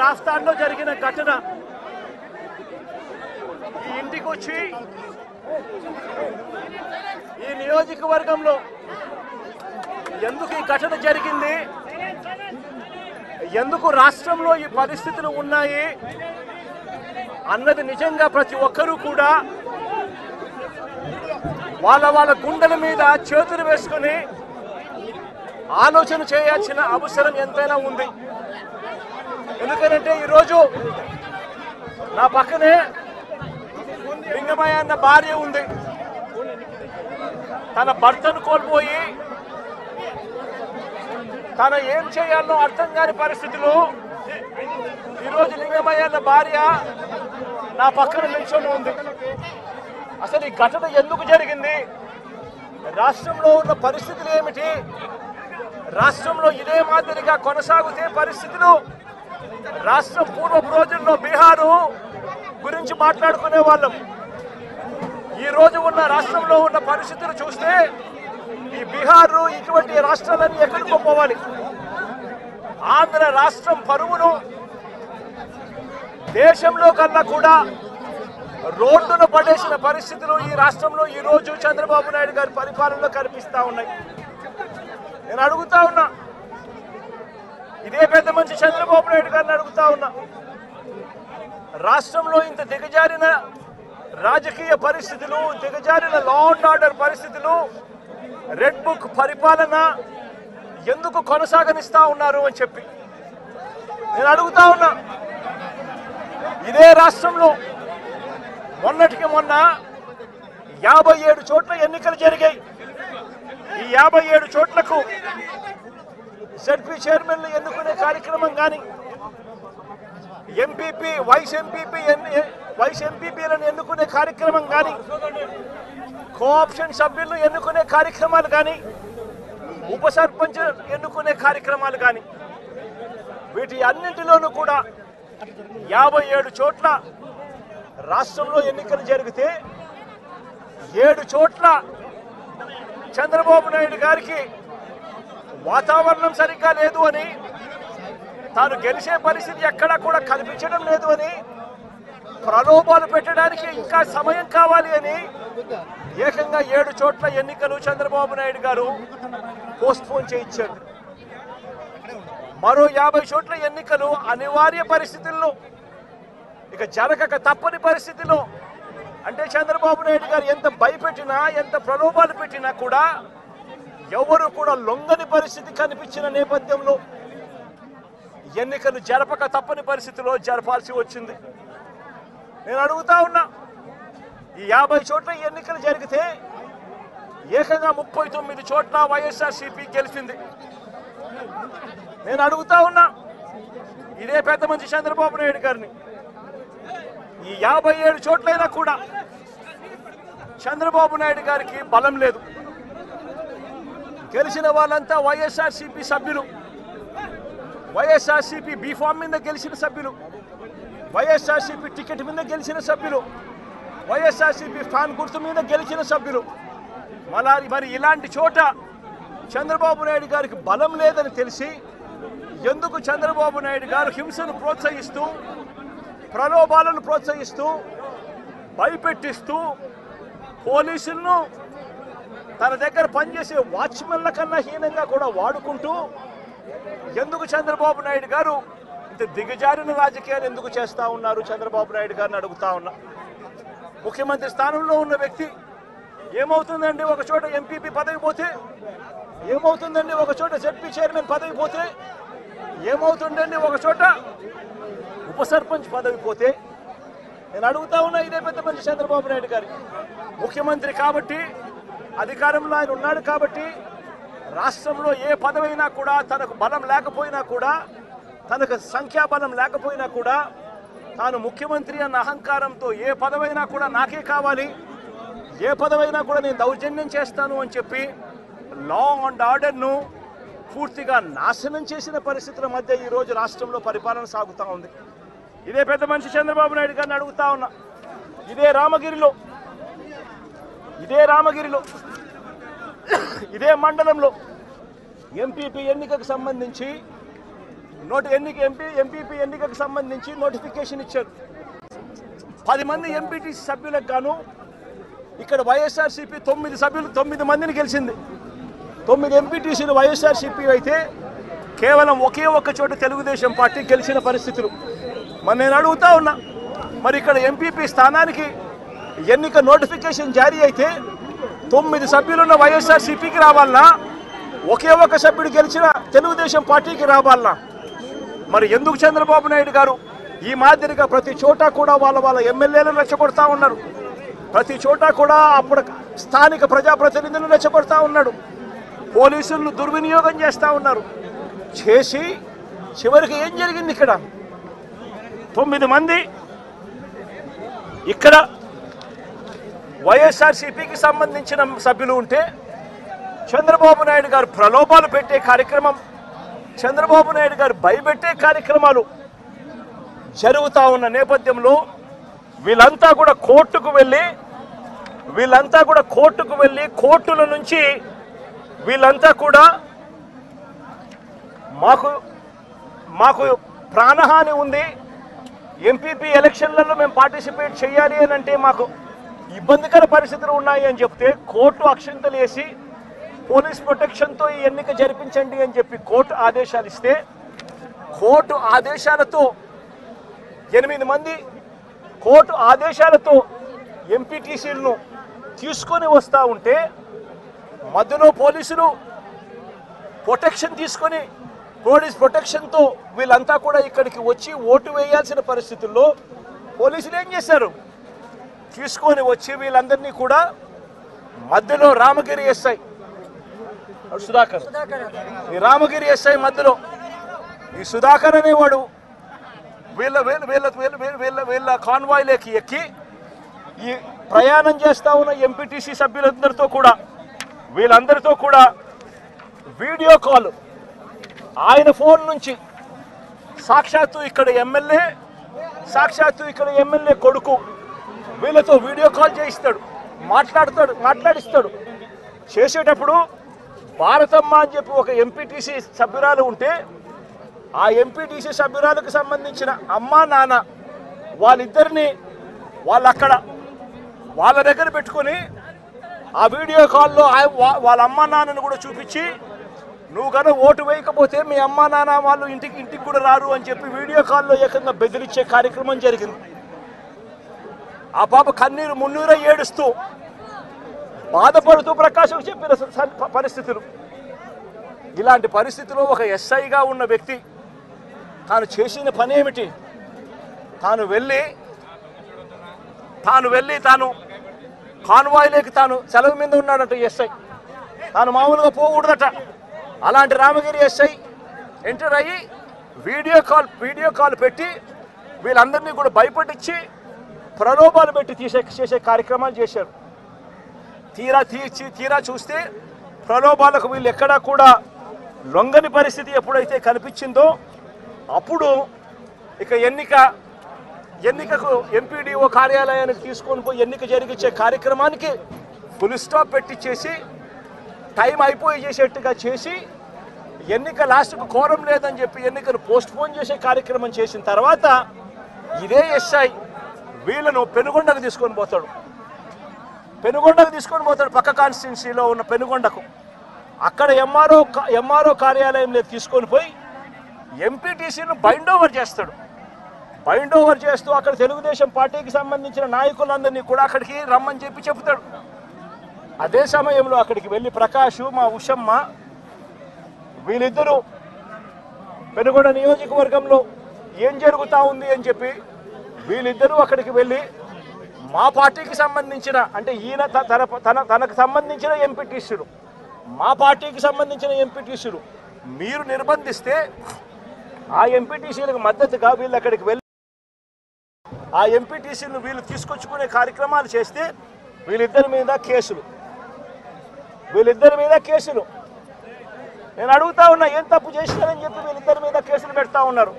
రాష్ట్రాల్లో జరిగిన ఘటన ఈ ఇంటికి వచ్చి ఈ నియోజకవర్గంలో ఎందుకు ఈ ఘటన జరిగింది, ఎందుకు రాష్ట్రంలో ఈ పరిస్థితులు ఉన్నాయి అన్నది నిజంగా ప్రతి ఒక్కరూ కూడా వాళ్ళ గుండెల మీద చేతులు వేసుకొని ఆలోచన చేయాల్సిన అవసరం ఎంతైనా ఉంది. ఎందుకంటే ఈరోజు నా పక్కనే లింగమయ్య అన్న భార్య ఉంది. తన భర్తను కోల్పోయి తన ఏం చేయాలో అర్థం కాని పరిస్థితిలో ఈరోజు లింగమయ్య అన్న భార్య నా పక్కన నిల్చొని ఉంది. అసలు ఈ ఘటన ఎందుకు జరిగింది, రాష్ట్రంలో ఉన్న పరిస్థితులు ఏమిటి, రాష్ట్రంలో ఇదే మాదిరిగా కొనసాగుతే పరిస్థితులు రాష్ట్రం పూర్వపు రోజుల్లో బీహారు గురించి మాట్లాడుకునే వాళ్ళం. ఈ రోజు ఉన్న రాష్ట్రంలో ఉన్న పరిస్థితులు చూస్తే ఈ బీహారు ఇటువంటి రాష్ట్రాలన్నీ ఎక్కడికో పోవాలి. ఆంధ్ర రాష్ట్రం పరువును దేశంలో కన్నా కూడా రోడ్డును పడేసిన పరిస్థితులు ఈ రాష్ట్రంలో ఈ రోజు చంద్రబాబు నాయుడు గారి పరిపాలనలో కనిపిస్తా ఉన్నాయి. నేను అడుగుతా ఉన్నా, ఇదే పెద్ద మనిషి చంద్రబాబు నాయుడు గారిని అడుగుతా ఉన్నా, రాష్ట్రంలో ఇంత దిగజారిన రాజకీయ పరిస్థితులు, దిగజారిన లా అండ్ ఆర్డర్ పరిస్థితులు, రెడ్ బుక్ పరిపాలన ఎందుకు కొనసాగనిస్తా ఉన్నారు అని చెప్పి నేను అడుగుతా ఉన్నా. ఇదే రాష్ట్రంలో మొన్నటికి మొన్న 57 చోట్ల ఎన్నికలు జరిగాయి. ఈ 57 చోట్లకు జడ్పీ చైర్మన్లు ఎన్నుకునే కార్యక్రమం కానీ, ఎంపీపీ వైస్ ఎంపీపీలను ఎన్నుకునే కార్యక్రమం కానీ, కోఆప్షన్ సభ్యులను ఎన్నుకునే కార్యక్రమాలు కానీ, ఉప సర్పంచ్ ఎన్నుకునే కార్యక్రమాలు కానీ, వీటి అన్నింటిలోనూ కూడా 57 చోట్ల రాష్ట్రంలో ఎన్నికలు జరిగితే 7 చోట్ల చంద్రబాబు నాయుడు గారికి వాతావరణం సరిగ్గా లేదు అని, తాను గెలిచే పరిస్థితి ఎక్కడా కూడా కనిపించడం లేదు అని, ప్రలోభాలు పెట్టడానికి ఇంకా సమయం కావాలి అని ఏకంగా 7 చోట్ల ఎన్నికలు చంద్రబాబు నాయుడు గారు పోస్ట్పోన్ చేయించారు. మరో 50 చోట్ల ఎన్నికలు అనివార్య పరిస్థితుల్లో, ఇక జరగక తప్పని పరిస్థితిలో, అంటే చంద్రబాబు నాయుడు గారు ఎంత భయపెట్టినా, ఎంత ప్రలోభాలు పెట్టినా కూడా ఎవరు కూడా లొంగని పరిస్థితి కనిపించిన నేపథ్యంలో ఎన్నికలు జరపక తప్పని పరిస్థితిలో జరపాల్సి వచ్చింది. నేను అడుగుతా ఉన్నా, ఈ 50 చోట్ల ఎన్నికలు జరిగితే ఏకంగా 39 చోట్ల వైఎస్ఆర్సీపీ గెలిచింది. నేను అడుగుతా ఉన్నా ఇదే పెద్ద మనిషి చంద్రబాబు నాయుడు గారిని, ఈ 57 చోట్లైనా కూడా చంద్రబాబు నాయుడు గారికి బలం లేదు. గెలిచిన వాళ్ళంతా వైఎస్ఆర్సీపీ సభ్యులు, వైఎస్ఆర్సీపీ బీఫామ్ మీద గెలిచిన సభ్యులు, వైఎస్ఆర్సీపీ టికెట్ మీద గెలిచిన సభ్యులు, వైఎస్ఆర్సీపీ ఫ్యాన్ గుర్తు మీద గెలిచిన సభ్యులు. మరి ఇలాంటి చోట చంద్రబాబు నాయుడు గారికి బలం లేదని తెలిసి ఎందుకు చంద్రబాబు నాయుడు గారు హింసను ప్రోత్సహిస్తూ, ప్రలోభాలను ప్రోత్సహిస్తూ, భయపెట్టిస్తూ, పోలీసులను తన దగ్గర పనిచేసే వాచ్మెన్ల కన్నా హీనంగా కూడా వాడుకుంటూ ఎందుకు చంద్రబాబు నాయుడు గారు ఇంత దిగజారిన రాజకీయాలు ఎందుకు చేస్తూ ఉన్నారు చంద్రబాబు నాయుడు గారిని అడుగుతా ఉన్నా. ముఖ్యమంత్రి స్థానంలో ఉన్న వ్యక్తి ఏమవుతుందండి ఒక చోట ఎంపీపీ పదవి పోతే, ఏమవుతుందండి ఒక చోట జడ్పీ చైర్మన్ పదవి పోతే, ఏమవుతుందండి ఒక చోట ఉప సర్పంచ్ పదవి పోతే. నేను అడుగుతా ఉన్నా ఇదే పెద్ద మనిషి చంద్రబాబు నాయుడు గారి, ముఖ్యమంత్రి కాబట్టి, అధికారంలో ఆయన ఉన్నాడు కాబట్టి, రాష్ట్రంలో ఏ పదవైనా కూడా తనకు బలం లేకపోయినా కూడా, తనకు సంఖ్యాబలం లేకపోయినా కూడా, తాను ముఖ్యమంత్రి అన్న అహంకారంతో ఏ పదవైనా కూడా నాకే కావాలి, ఏ పదవైనా కూడా నేను దౌర్జన్యం చేస్తాను అని చెప్పి లా అండ్ ఆర్డర్ను పూర్తిగా నాశనం చేసిన పరిస్థితుల మధ్య ఈరోజు రాష్ట్రంలో పరిపాలన సాగుతూ ఉంది. ఇదే పెద్ద మనిషి చంద్రబాబు నాయుడు గారిని అడుగుతా ఉన్నా, ఇదే రామగిరిలో ఇదే మండలంలో ఎంపీపీ ఎన్నికకు సంబంధించి ఎంపీపీ ఎన్నికకు సంబంధించి నోటిఫికేషన్ ఇచ్చారు. 10 మంది ఎంపీటీసీ సభ్యులకు గాను ఇక్కడ వైఎస్ఆర్సీపీ 9 మందిని గెలిచింది. 9 ఎంపీటీసీలు వైఎస్ఆర్సీపీ అయితే కేవలం ఒకే ఒక్క చోట తెలుగుదేశం పార్టీ గెలిచిన పరిస్థితులు. మరి నేను అడుగుతా ఉన్నా, మరి ఇక్కడ ఎంపీపీ స్థానానికి ఎన్నిక నోటిఫికేషన్ జారీ అయితే 9 సభ్యులున్న వైఎస్ఆర్సీపీకి రావాలన్నా, ఒకే ఒక్క సభ్యుడు గెలిచిన తెలుగుదేశం పార్టీకి రావాలన్నా? మరి ఎందుకు చంద్రబాబు నాయుడు గారు ఈ మాదిరిగా ప్రతి చోట కూడా వాళ్ళ ఎమ్మెల్యేలను రెచ్చగొడతా ఉన్నారు, ప్రతి చోట కూడా అప్పుడు స్థానిక ప్రజాప్రతినిధులను రెచ్చగొడతా ఉన్నాడు, పోలీసులను దుర్వినియోగం చేస్తూ ఉన్నారు. చేసి చివరికి ఏం జరిగింది? ఇక్కడ 9 మంది ఇక్కడ వైఎస్ఆర్సీపీకి సంబంధించిన సభ్యులు ఉంటే చంద్రబాబు నాయుడు గారు ప్రలోభాలు పెట్టే కార్యక్రమం, చంద్రబాబు నాయుడు గారు భయపెట్టే కార్యక్రమాలు జరుగుతూ ఉన్న నేపథ్యంలో వీళ్ళంతా కూడా కోర్టుకు వెళ్ళి కోర్టుల నుంచి వీళ్ళంతా కూడా మాకు ప్రాణహాని ఉంది, ఎంపీపీ ఎలక్షన్లలో మేము పార్టిసిపేట్ చేయాలి అని అంటే మాకు ఇబ్బందికర పరిస్థితులు ఉన్నాయి అని చెప్తే కోర్టు అక్షింతలు వేసి పోలీస్ ప్రొటెక్షన్తో ఈ ఎన్నిక జరిపించండి అని చెప్పి కోర్టు ఆదేశాలు ఇస్తే, కోర్టు ఆదేశాలతో 8 మంది కోర్టు ఆదేశాలతో ఎంపీటీసీలను తీసుకొని వస్తూ ఉంటే మధ్యలో పోలీసులు ప్రొటెక్షన్ తీసుకొని పోలీస్ ప్రొటెక్షన్తో వీళ్ళంతా కూడా ఇక్కడికి వచ్చి ఓటు వేయాల్సిన పరిస్థితుల్లో పోలీసులు ఏం చేశారు? తీసుకొని వచ్చి వీళ్ళందరినీ కూడా మధ్యలో రామగిరి ఎస్ఐ సుధాకర్, ఈ రామగిరి ఎస్ఐ మధ్యలో ఈ సుధాకర్ అనేవాడు వీళ్ళ కాన్వాయ్లోకి ఎక్కి ఈ ప్రయాణం చేస్తూ ఉన్న ఎంపీటీసీ సభ్యులందరితో కూడా వీళ్ళందరితో కూడా వీడియో కాల్ ఆయన ఫోన్ నుంచి సాక్షాత్తు ఇక్కడ ఎమ్మెల్యే కొడుకు వీళ్ళతో వీడియో కాల్ చేయిస్తాడు, మాట్లాడిస్తాడు. చేసేటప్పుడు భారతమ్మ అని చెప్పి ఒక ఎంపీటీసీ సభ్యురాలు ఉంటే ఆ ఎంపీటీసీ సభ్యురాలకు సంబంధించిన అమ్మా నాన్న వాళ్ళిద్దరిని వాళ్ళ దగ్గర పెట్టుకొని ఆ వీడియో కాల్లో వాళ్ళ అమ్మా నాన్నను కూడా చూపించి, నువ్వు కనుక ఓటు వేయకపోతే మీ అమ్మా నాన్న వాళ్ళు ఇంటికి కూడా రారు అని చెప్పి వీడియో కాల్లో ఏకంగా బెదిరించే కార్యక్రమం జరిగింది. ఆ పాప కన్నీరు మున్నీరు ఏడుస్తూ బాధపడుతూ ప్రకాశం చెప్పిన పరిస్థితులు. ఇలాంటి పరిస్థితిలో ఒక ఎస్ఐగా ఉన్న వ్యక్తి తాను చేసిన పని ఏమిటి? తాను కాన్వాయ్లోకి తాను సెలవు మీద ఉన్నాడట ఎస్ఐ, తాను మామూలుగా పోకూడదట. అలాంటి రామగిరి ఎస్ఐ ఎంటర్ అయ్యి వీడియో కాల్ పెట్టి వీళ్ళందరినీ కూడా భయపడించి ప్రలోభాలు పెట్టి చేసే కార్యక్రమాలు చేశారు. తీరా చూస్తే ప్రలోభాలకు వీళ్ళు ఎక్కడా కూడా లొంగని పరిస్థితి ఎప్పుడైతే కనిపించిందో అప్పుడు ఇక ఎన్నికకు ఎంపీడీఓ కార్యాలయానికి తీసుకొని పోయి ఎన్నిక జరిగించే కార్యక్రమానికి ఫుల్ స్టాప్ పెట్టించేసి టైం అయిపోయి చేసేట్టుగా చేసి ఎన్నిక లాస్ట్కు కోరం లేదని చెప్పి ఎన్నికను పోస్ట్పోన్ చేసే కార్యక్రమం చేసిన తర్వాత ఇదే ఎస్ఐ వీళ్ళను పెనుగొండకు తీసుకొని పోతాడు. పక్క కాన్స్టిట్యున్సీలో ఉన్న పెనుగొండకు. అక్కడ ఎంఆర్ఓ కార్యాలయంలో తీసుకొని పోయి ఎంపీటీసీను బైండ్ ఓవర్ చేస్తూ అక్కడ తెలుగుదేశం పార్టీకి సంబంధించిన నాయకులందరినీ కూడా అక్కడికి రమ్మని చెప్పి చెప్తాడు. అదే సమయంలో అక్కడికి వెళ్ళి ప్రకాష్, మా ఉషమ్మ వీళ్ళిద్దరూ పెనుగొండ నియోజకవర్గంలో ఏం జరుగుతూ ఉంది అని చెప్పి వీళ్ళిద్దరూ అక్కడికి వెళ్ళి మా పార్టీకి సంబంధించిన అంటే ఈయన తనకు సంబంధించిన ఎంపీటీసీలు, మా పార్టీకి సంబంధించిన ఎంపీటీసీలు మీరు నిర్బంధిస్తే ఆ ఎంపీటీసీలకు మద్దతుగా వీళ్ళు అక్కడికి వెళ్ళి ఆ ఎంపీటీసీలను వీళ్ళు తీసుకొచ్చుకునే కార్యక్రమాలు చేస్తే వీళ్ళిద్దరి మీద కేసులు. నేను అడుగుతా ఉన్నా, ఏం తప్పు చేసినారని చెప్పి వీళ్ళిద్దరి మీద కేసులు పెడతా ఉన్నారు.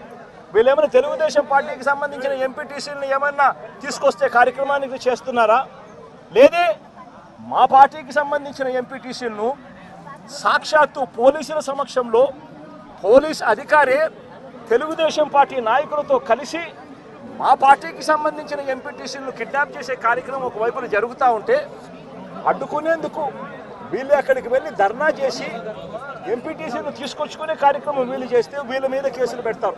వీళ్ళేమైనా తెలుగుదేశం పార్టీకి సంబంధించిన ఎంపీటీసీలను ఏమన్నా తీసుకొస్తే కార్యక్రమానికి చేస్తున్నారా? లేదే మా పార్టీకి సంబంధించిన ఎంపీటీసీలను సాక్షాత్తు పోలీసుల సమక్షంలో పోలీస్ అధికారే తెలుగుదేశం పార్టీ నాయకులతో కలిసి మా పార్టీకి సంబంధించిన ఎంపీటీసీలను కిడ్నాప్ చేసే కార్యక్రమం ఒకవైపున జరుగుతూ ఉంటే అడ్డుకునేందుకు వీళ్ళు అక్కడికి వెళ్ళి ధర్నా చేసి ఎంపీటీసీలను తీసుకొచ్చుకునే కార్యక్రమం వీళ్ళు చేస్తే వీళ్ళ మీద కేసులు పెడతారు.